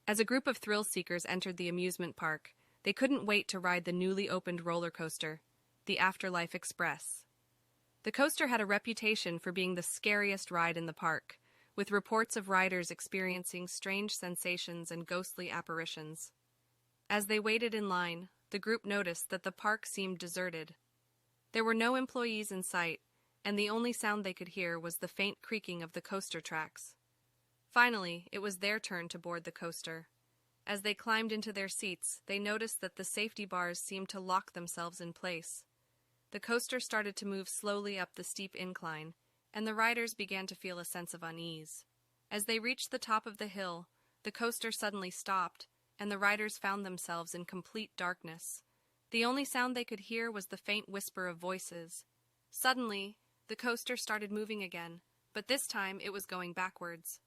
As a group of thrill seekers entered the amusement park, they couldn't wait to ride the newly opened roller coaster, the Afterlife Express. The coaster had a reputation for being the scariest ride in the park, with reports of riders experiencing strange sensations and ghostly apparitions. As they waited in line, the group noticed that the park seemed deserted. There were no employees in sight, and the only sound they could hear was the faint creaking of the coaster tracks. Finally, it was their turn to board the coaster. As they climbed into their seats, they noticed that the safety bars seemed to lock themselves in place. The coaster started to move slowly up the steep incline, and the riders began to feel a sense of unease. As they reached the top of the hill, the coaster suddenly stopped, and the riders found themselves in complete darkness. The only sound they could hear was the faint whisper of voices. Suddenly, the coaster started moving again, but this time it was going backwards.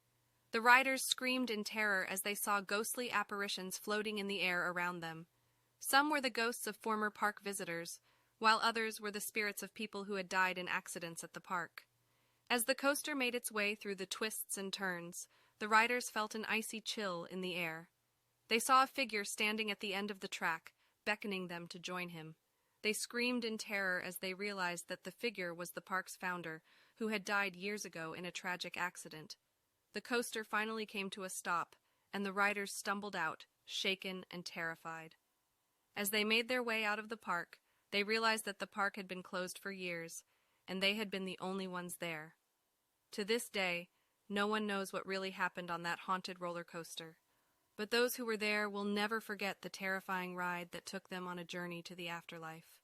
The riders screamed in terror as they saw ghostly apparitions floating in the air around them. Some were the ghosts of former park visitors, while others were the spirits of people who had died in accidents at the park. As the coaster made its way through the twists and turns, the riders felt an icy chill in the air. They saw a figure standing at the end of the track, beckoning them to join him. They screamed in terror as they realized that the figure was the park's founder, who had died years ago in a tragic accident. The coaster finally came to a stop, and the riders stumbled out, shaken and terrified. As they made their way out of the park, they realized that the park had been closed for years, and they had been the only ones there. To this day, no one knows what really happened on that haunted roller coaster, but those who were there will never forget the terrifying ride that took them on a journey to the afterlife.